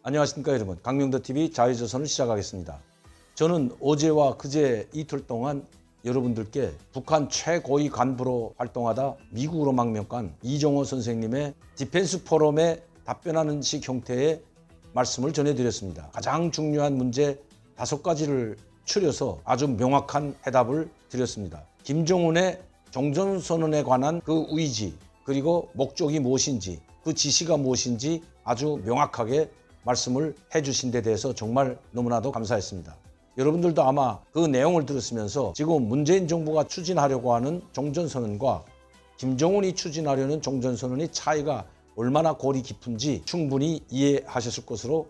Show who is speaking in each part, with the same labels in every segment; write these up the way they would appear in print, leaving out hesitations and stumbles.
Speaker 1: 안녕하십니까 여러분. 강명도TV 자유조선을 시작하겠습니다. 저는 어제와 그제 이틀 동안 여러분들께 북한 최고위 간부로 활동하다 미국으로 망명간 이종호 선생님의 디펜스 포럼에 답변하는 식 형태의 말씀을 전해드렸습니다. 가장 중요한 문제 5가지를 추려서 아주 명확한 해답을 드렸습니다. 김정은의 종전선언에 관한 그 의지, 그리고 목적이 무엇인지, 그 지시가 무엇인지 아주 명확하게 말씀을 해주신 데 대해서 정말 너무나도 감사했습니다. 여러분들도 아마 그 내용을 들었으면서 지금 문재인 정부가 추진하려고 하는 종전선언과 김정은이 추진하려는 종전선언의 차이가 얼마나 골이 깊은지 충분히 이해하셨을 것으로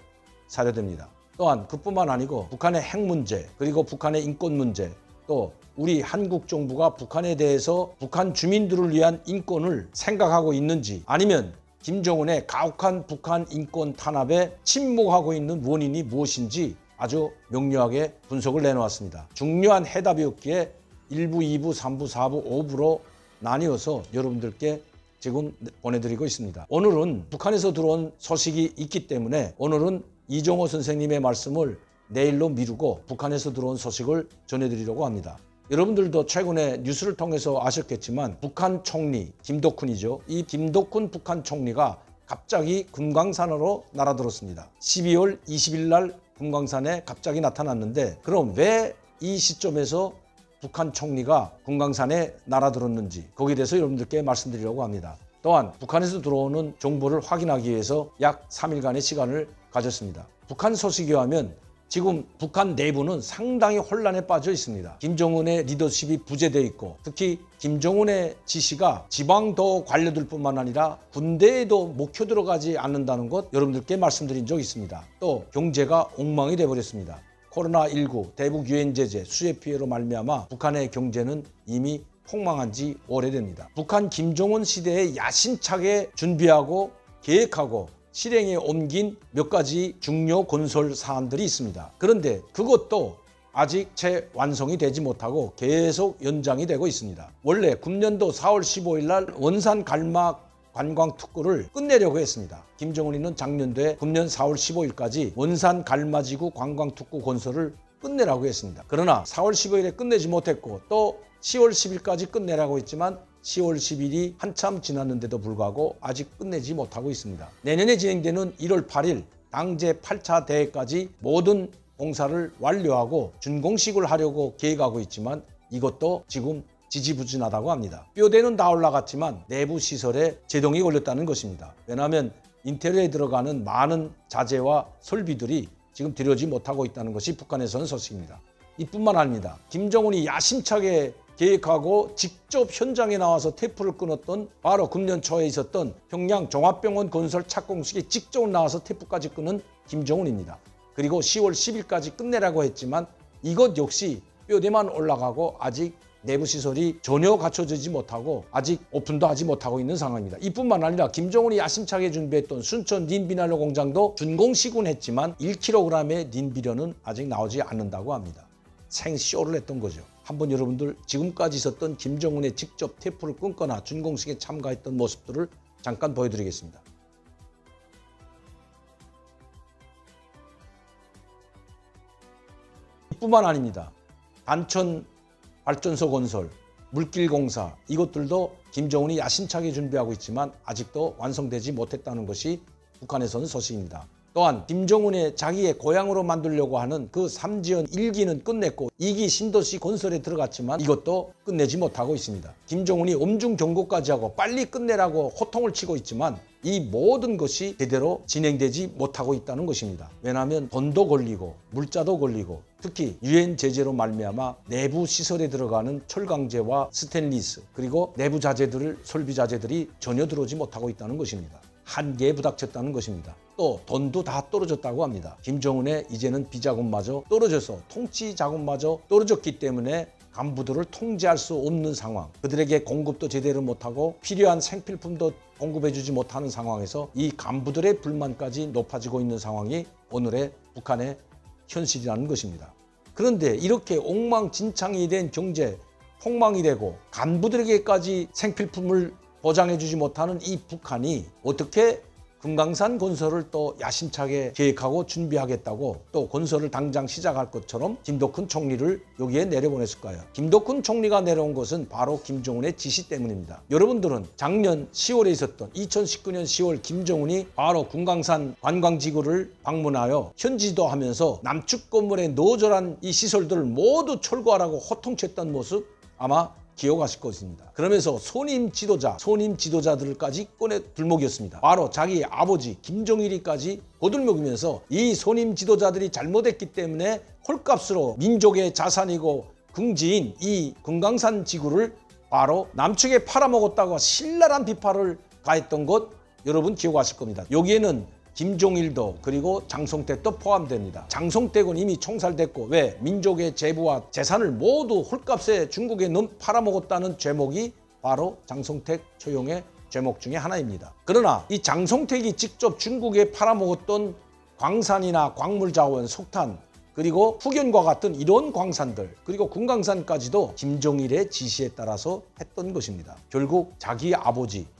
Speaker 1: 사료됩니다. 또한 그뿐만 아니고 북한의 핵 문제, 그리고 북한의 인권 문제, 또 우리 한국 정부가 북한에 대해서 북한 주민들을 위한 인권을 생각하고 있는지, 아니면 김정은의 가혹한 북한 인권 탄압에 침묵하고 있는 원인이 무엇인지 아주 명료하게 분석을 내놓았습니다. 중요한 해답이었기에 1부, 2부, 3부, 4부, 5부로 나뉘어서 여러분들께 지금 보내드리고 있습니다. 오늘은 북한에서 들어온 소식이 있기 때문에 오늘은 이종호 선생님의 말씀을 내일로 미루고 북한에서 들어온 소식을 전해드리려고 합니다. 여러분들도 최근에 뉴스를 통해서 아셨겠지만 북한 총리 김덕훈이죠. 이 김덕훈 북한 총리가 갑자기 금강산으로 날아들었습니다. 12월 20일 날 금강산에 갑자기 나타났는데, 그럼 왜 이 시점에서 북한 총리가 금강산에 날아들었는지 거기에 대해서 여러분들께 말씀드리려고 합니다. 또한 북한에서 들어오는 정보를 확인하기 위해서 약 3일간의 시간을 가졌습니다. 북한 소식에 의하면 지금 북한 내부는 상당히 혼란에 빠져 있습니다. 김정은의 리더십이 부재되어 있고, 특히 김정은의 지시가 지방도 관료들 뿐만 아니라 군대에도 먹혀 들어가지 않는다는 것 여러분들께 말씀드린 적이 있습니다. 또 경제가 엉망이 돼버렸습니다. 코로나19, 대북 유엔 제재, 수해 피해로 말미암아 북한의 경제는 이미 폭망한 지 오래됩니다. 북한 김정은 시대에 야심차게 준비하고 계획하고 실행에 옮긴 몇 가지 중요 건설 사안들이 있습니다. 그런데 그것도 아직 채 완성이 되지 못하고 계속 연장이 되고 있습니다. 원래 금년도 4월 15일 날 원산 갈막 관광 특구를 끝내려고 했습니다. 김정은이는 작년도에 금년 4월 15일까지 원산 갈마지구 관광 특구 건설을 끝내라고 했습니다. 그러나 4월 15일에 끝내지 못했고, 또 10월 10일까지 끝내라고 했지만 10월 10일이 한참 지났는데도 불구하고 아직 끝내지 못하고 있습니다. 내년에 진행되는 1월 8일 당제 8차 대회까지 모든 공사를 완료하고 준공식을 하려고 계획하고 있지만 이것도 지금 지지부진하다고 합니다. 뼈대는 다 올라갔지만 내부 시설에 제동이 걸렸다는 것입니다. 왜냐하면 인테리어에 들어가는 많은 자재와 설비들이 지금 들여오지 못하고 있다는 것이 북한에서는 소식입니다. 이뿐만 아닙니다. 김정은이 야심차게 계획하고 직접 현장에 나와서 테이프를 끊었던, 바로 금년 초에 있었던 평양 종합병원 건설 착공식에 직접 나와서 테이프까지 끊은 김정은입니다. 그리고 10월 10일까지 끝내라고 했지만 이것 역시 뼈대만 올라가고 아직 내부 시설이 전혀 갖춰지지 못하고 아직 오픈도 하지 못하고 있는 상황입니다. 이뿐만 아니라 김정은이 야심차게 준비했던 순천 닌비난로 공장도 준공식은 했지만 1kg의 닌비료는 아직 나오지 않는다고 합니다. 생쇼를 했던 거죠. 한번 여러분들 지금까지 있었던 김정은의 직접 테이프를 끊거나 준공식에 참가했던 모습들을 잠깐 보여드리겠습니다. 이뿐만 아닙니다. 단천 발전소 건설, 물길 공사, 이것들도 김정은이 야심차게 준비하고 있지만 아직도 완성되지 못했다는 것이 북한에서는 소식입니다. 또한 김정은의 자기의 고향으로 만들려고 하는 그 삼지연 1기는 끝냈고 2기 신도시 건설에 들어갔지만 이것도 끝내지 못하고 있습니다. 김정은이 엄중 경고까지 하고 빨리 끝내라고 호통을 치고 있지만 이 모든 것이 제대로 진행되지 못하고 있다는 것입니다. 왜냐하면 돈도 걸리고 물자도 걸리고, 특히 유엔 제재로 말미암아 내부 시설에 들어가는 철강제와 스테인리스, 그리고 내부 자재들, 설비 자재들이 전혀 들어오지 못하고 있다는 것입니다. 한계에 부닥쳤다는 것입니다. 또 돈도 다 떨어졌다고 합니다. 김정은의 이제는 비자금마저 떨어져서 통치 자금마저 떨어졌기 때문에 간부들을 통제할 수 없는 상황, 그들에게 공급도 제대로 못하고 필요한 생필품도 공급해주지 못하는 상황에서 이 간부들의 불만까지 높아지고 있는 상황이 오늘의 북한의 현실이라는 것입니다. 그런데 이렇게 엉망진창이 된 경제, 폭망이 되고 간부들에게까지 생필품을 보장해주지 못하는 이 북한이 어떻게 금강산 건설을 또 야심차게 계획하고 준비하겠다고 또 건설을 당장 시작할 것처럼 김덕훈 총리를 여기에 내려보냈을 거예요. 김덕훈 총리가 내려온 것은 바로 김정은의 지시 때문입니다. 여러분들은 작년 10월에 있었던 2019년 10월 김정은이 바로 금강산 관광지구를 방문하여 현지도하면서 남측 건물의 노절한 이 시설들을 모두 철거하라고 호통쳤던 모습 아마 기억하실 것입니다. 그러면서 손임 지도자들까지 꺼내 들먹였습니다. 바로 자기 아버지 김정일이까지 거들먹이면서 이 손임 지도자들이 잘못했기 때문에 헐값으로 민족의 자산이고 긍지인 이 금강산 지구를 바로 남측에 팔아먹었다고 신랄한 비판을 가했던 것 여러분 기억하실 겁니다. 여기에는 김종일도 그리고 장성택도 포함됩니다. 장성택은 이미 총살됐고 왜 민족의 재부와 재산을 모두 헐값에 중국에 팔아먹었다는 죄목이 바로 장성택 처형의 죄목 중에 하나입니다. 그러나 이 장성택이 직접 중국에 팔아먹었던 광산이나 광물자원, 석탄 그리고 후견과 같은 이런 광산들 그리고 금강산까지도 김정일의 지시에 따라서 했던 것입니다. 결국 자기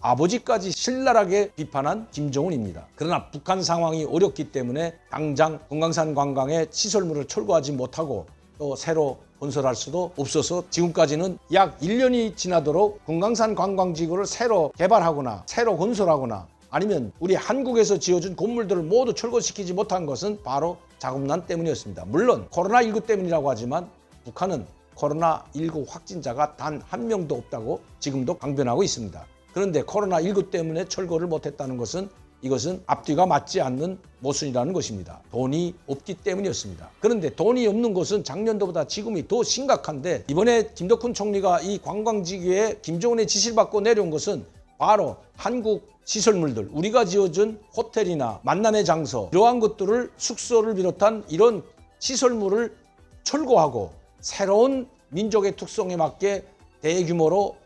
Speaker 1: 아버지까지 신랄하게 비판한 김정은입니다. 그러나 북한 상황이 어렵기 때문에 당장 금강산 관광의 시설물을 철거하지 못하고 또 새로 건설할 수도 없어서 지금까지는 약 1년이 지나도록 금강산 관광지구를 새로 개발하거나 새로 건설하거나 아니면 우리 한국에서 지어준 건물들을 모두 철거시키지 못한 것은 바로 자금난 때문이었습니다. 물론 코로나19 때문이라고 하지만 북한은 코로나19 확진자가 단 한 명도 없다고 지금도 강변하고 있습니다. 그런데 코로나19 때문에 철거를 못했다는 것은 이것은 앞뒤가 맞지 않는 모순이라는 것입니다. 돈이 없기 때문이었습니다. 그런데 돈이 없는 것은 작년도보다 지금이 더 심각한데 이번에 김덕훈 총리가 이 관광지구에 김정은의 지시를 받고 내려온 것은 바로 한국 시설물들, 우리가 지어준 호텔이나 만남의 장소 이러한 것들을 숙소를 비롯한 이런 시설물을 철거하고 새로운 민족의 특성에 맞게 대규모로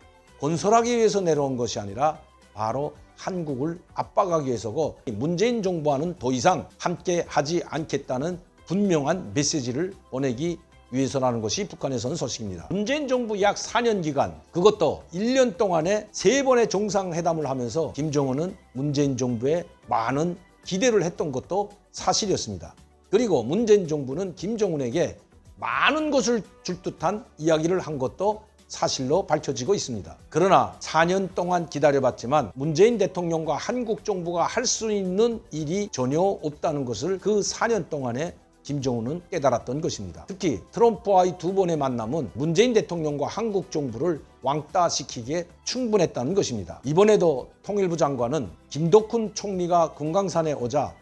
Speaker 1: 건설하기 위해서 내려온 것이 아니라 바로 한국을 압박하기 위해서고 문재인 정부와는 더 이상 함께 하지 않겠다는 분명한 메시지를 보내기 위해서라는 것이 북한에서는 소식입니다. 문재인 정부 약 4년 기간 그것도 1년 동안에 3번의 정상회담을 하면서 김정은은 문재인 정부에 많은 기대를 했던 것도 사실이었습니다. 그리고 문재인 정부는 김정은에게 많은 것을 줄 듯한 이야기를 한 것도 사실로 밝혀지고 있습니다. 그러나 4년 동안 기다려봤지만 문재인 대통령과 한국 정부가 할 수 있는 일이 전혀 없다는 것을 그 4년 동안에 김정은은 깨달았던 것입니다. 특히 트럼프와의 2번의 만남은 문재인 대통령과 한국 정부를 왕따시키기에 충분했다는 것입니다. 이번에도 통일부 장관은 김덕훈 총리가 금강산에 오자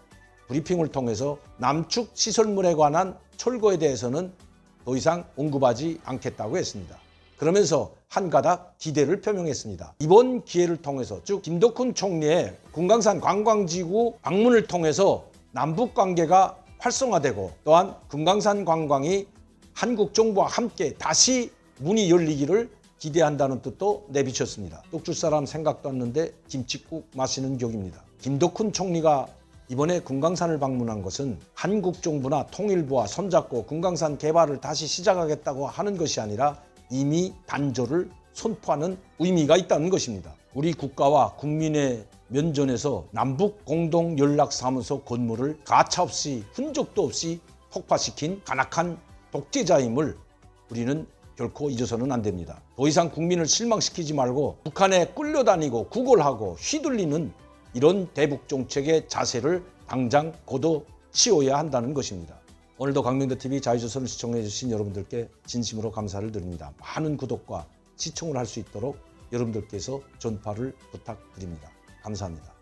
Speaker 1: 브리핑을 통해서 남측 시설물에 관한 철거에 대해서는 더 이상 언급하지 않겠다고 했습니다. 그러면서 한 가닥 기대를 표명했습니다. 이번 기회를 통해서 즉 김덕훈 총리의 금강산 관광지구 방문을 통해서 남북관계가 활성화되고 또한 금강산 관광이 한국 정부와 함께 다시 문이 열리기를 기대한다는 뜻도 내비쳤습니다. 떡줄 사람 생각도 않는데 김칫국 마시는 격입니다. 김덕훈 총리가 이번에 금강산을 방문한 것은 한국 정부나 통일부와 손잡고 금강산 개발을 다시 시작하겠다고 하는 것이 아니라 이미 단절을 선포하는 의미가 있다는 것입니다. 우리 국가와 국민의 면전에서 남북 공동연락사무소 건물을 가차없이 흔적도 없이 폭파시킨 간악한 독재자임을 우리는 결코 잊어서는 안 됩니다. 더 이상 국민을 실망시키지 말고 북한에 끌려다니고 구걸하고 휘둘리는 이런 대북 정책의 자세를 당장 걷어치워야 한다는 것입니다. 오늘도 강명대TV 자유조선을 시청해 주신 여러분들께 진심으로 감사를 드립니다. 많은 구독과 시청을 할 수 있도록 여러분들께서 전파를 부탁드립니다. 감사합니다.